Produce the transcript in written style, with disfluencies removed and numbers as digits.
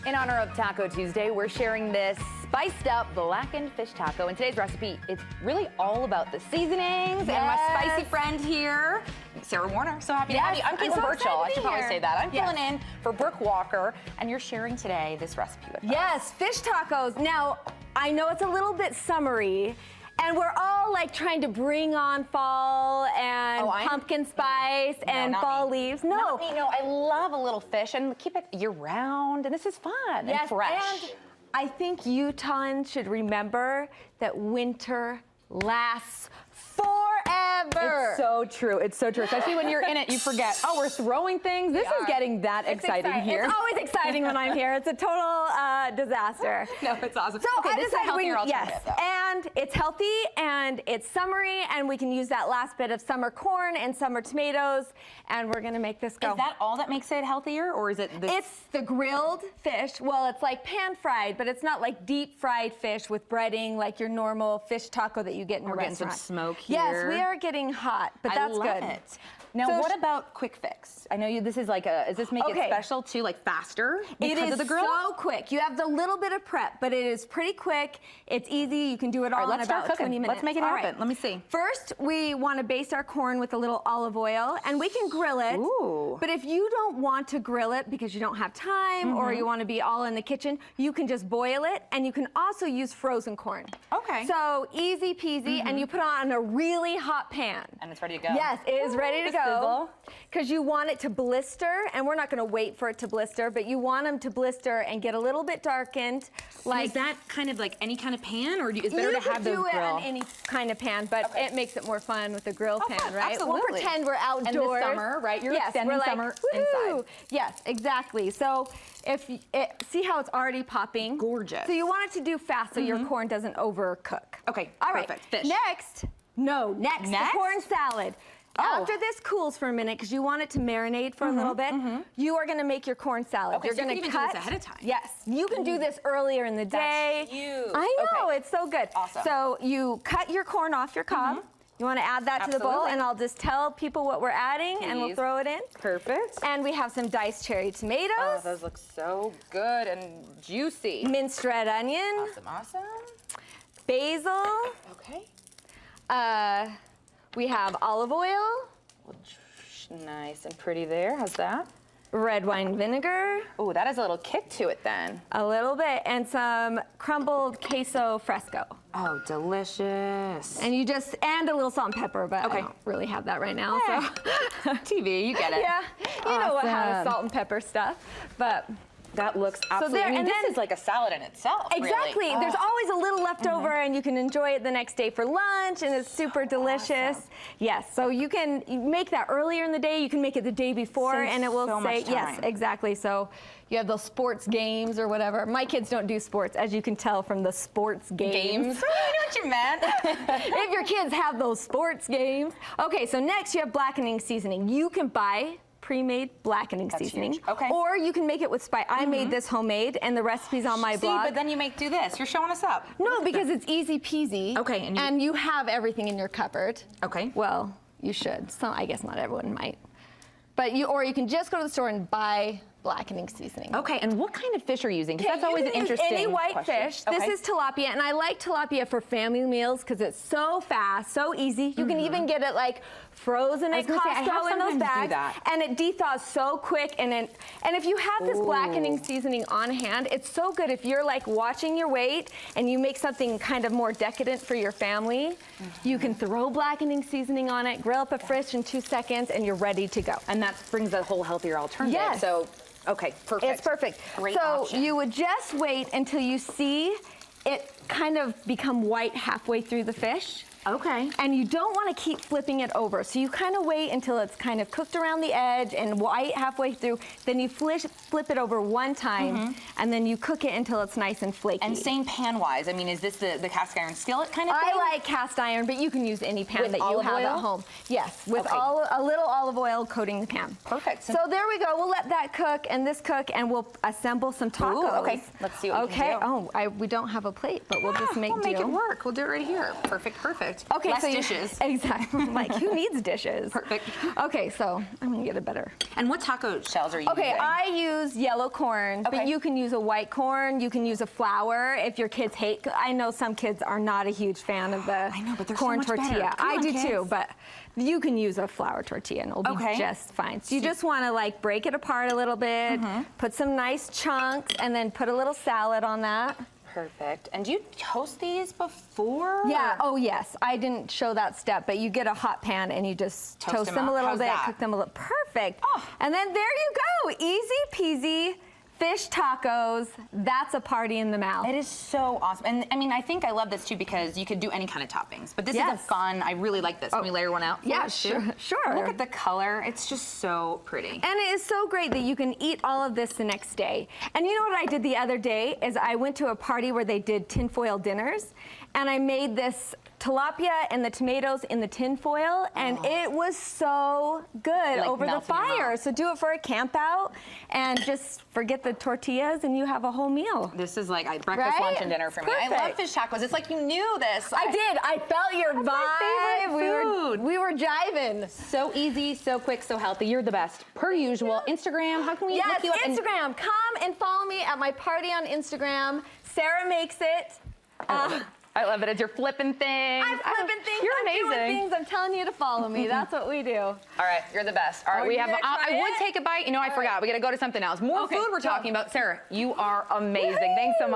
In honor of Taco Tuesday, we're sharing this spiced up blackened fish taco. In today's recipe, it's really all about the seasonings. And my spicy friend here, Sarah Warner. So happy to have you. I'm Caitlin Birchall. I should probably say that. I'm filling in for Brooke Walker, and you're sharing today this recipe with us. Yes, fish tacos. Now, I know it's a little bit summery, and we're all like trying to bring on fall and pumpkin spice and fall leaves. No. Not me. No, I love a little fish and keep it year round, and this is fun and fresh. And I think Utahns should remember that winter lasts forever. It's so true. It's so true. Especially when you're in it, you forget, oh, we're throwing things. This is getting that exciting here. It's always exciting when I'm here. It's a total disaster. No, it's awesome. So okay, this is a healthier alternative, though. And it's healthy and it's summery, and we can use that last bit of summer corn and summer tomatoes, and we're gonna make this go. Is that all that makes it healthier, or is it this? It's the grilled fish. Well, it's like pan fried, but it's not like deep fried fish with breading like your normal fish taco that you get in a restaurant. Getting some smoke here. Yes, we are getting hot, but that's good. It. Now, so what about quick fix? I know this is like does this make it special too, like faster because of the grill? It is so quick. You have the little bit of prep, but it is pretty quick. It's easy. You can do it all in about 20 minutes. Let's make it happen. Let me see. First, we want to baste our corn with a little olive oil, and we can grill it. Ooh. But if you don't want to grill it because you don't have time or you want to be all in the kitchen, you can just boil it, and you can also use frozen corn. Okay. So easy peasy, and you put it on a really hot pan. And it's ready to go. Yes, it is ready to go. Because you want it to blister, and we're not going to wait for it to blister, but you want them to blister and get a little bit darkened. Like, is that kind of like any kind of pan, or is it better to have those grill? You can do it on any kind of pan, but it makes it more fun with a grill pan, right? Absolutely. We'll pretend we're outdoors. And this summer, right? You're extending summer inside. Yes, exactly. So see how it's already popping? Gorgeous. So you want it to do fast so your corn doesn't overcook. Okay, all perfect. Right. Fish. Next, the corn salad. After this cools for a minute, because you want it to marinate for a little bit, you are going to make your corn salad. Okay, You're going to cut do this ahead of time. Yes, you can do this earlier in the day. That's huge. I know, it's so good. Awesome. So you cut your corn off your cob. You want to add that to the bowl, and I'll just tell people what we're adding, and we'll throw it in. Perfect. And we have some diced cherry tomatoes. Oh, those look so good and juicy. Minced red onion. Awesome. Basil. Okay. We have olive oil. Nice and pretty there. How's that? Red wine vinegar. Oh, that has a little kick to it then. A little bit, and some crumbled queso fresco. Oh, delicious. And and a little salt and pepper, but I don't really have that right now. So TV, you get it. Yeah, you know how salt and pepper stuff, but. That looks absolutely, this is like a salad in itself, Exactly. Really. There's always a little left over, and you can enjoy it the next day for lunch, and it's super delicious. Awesome. Yes, so you can make that earlier in the day. You can make it the day before, and it will say, yes, exactly. So you have those sports games or whatever. My kids don't do sports, as you can tell from the sports games. I know what you meant. If your kids have those sports games. Okay, so next you have blackening seasoning. You can buy pre-made blackening seasoning. Huge. Okay. Or you can make it with spice. I made this homemade, and the recipe's on my blog. But then you do this. You're showing us up. No, because it's easy peasy. Okay. And you have everything in your cupboard. Okay. Well, you should. So I guess not everyone might. But or you can just go to the store and buy blackening seasoning. Okay, and what kind of fish are you using? Because that's always an interesting any white question. fish. This is tilapia, and I like tilapia for family meals because it's so fast, so easy. You can even get it like frozen at Costco in those bags, and it dethaws so quick. And if you have this blackening seasoning on hand, it's so good if you're like watching your weight and you make something kind of more decadent for your family. You can throw blackening seasoning on it, grill up a fish in 2 seconds, and you're ready to go. And that brings a whole healthier alternative. Yes. So. Okay, perfect. It's perfect. Great option. You would just wait until you see it kind of become white halfway through the fish. Okay. And you don't want to keep flipping it over. So you kind of wait until it's kind of cooked around the edge and white halfway through. Then you flip it over one time, and then you cook it until it's nice and flaky. And same pan-wise. I mean, is this the cast iron skillet kind of thing? I like cast iron, but you can use any pan that you have at home. Yes, with a little olive oil coating the pan. Perfect. So there we go. We'll let that cook and this cook, and we'll assemble some tacos. Ooh, okay, let's see what we can do. We don't have a plate, but we'll just make do. We'll make it work. We'll do it right here. Perfect, perfect. perfect. Okay, less so dishes. Exactly. Like, who needs dishes? Perfect. Okay, so I'm gonna get a better. And what taco shells are you using? Okay, I use yellow corn, but you can use a white corn. You can use a flour if your kids hate. I know some kids are not a huge fan of the corn tortilla. I do too, but you can use a flour tortilla and it'll be just fine. So you just want to like break it apart a little bit, put some nice chunks, and then put a little salad on that. Perfect. And do you toast these before? Yeah. Oh, yes. I didn't show that step, but you get a hot pan and you just toast them a little bit, cook them a little. Perfect. Oh. And then there you go. Easy peasy. Fish tacos, that's a party in the mouth. It is so awesome. And I mean, I think I love this too because you could do any kind of toppings. But this is a fun, I really like this. Can we layer one out? Yeah, sure. Look at the color. It's just so pretty. And it is so great that you can eat all of this the next day. And you know what I did the other day is I went to a party where they did tinfoil dinners, and I made this tilapia and the tomatoes in the tinfoil, and it was so good over the fire. So do it for a camp out and just forget the tortillas and you have a whole meal. This is like breakfast, lunch, and dinner for me. I love fish tacos. It's like you knew this. I did. I felt your vibe. My favorite food. We were jiving. So easy, so quick, so healthy. You're the best. Per usual. Instagram, how can we look you up? Instagram. Come and follow me at my party on Instagram. Sarah Makes It. I love it. It's your flipping things. I'm flipping things. You're I'm amazing. doing things. I'm telling you to follow me. That's what we do. All right, you're the best. All right, we have. I would take a bite. You know, I forgot. We got to go to something else. More food we're talking about. Sarah, you are amazing. Thanks so much.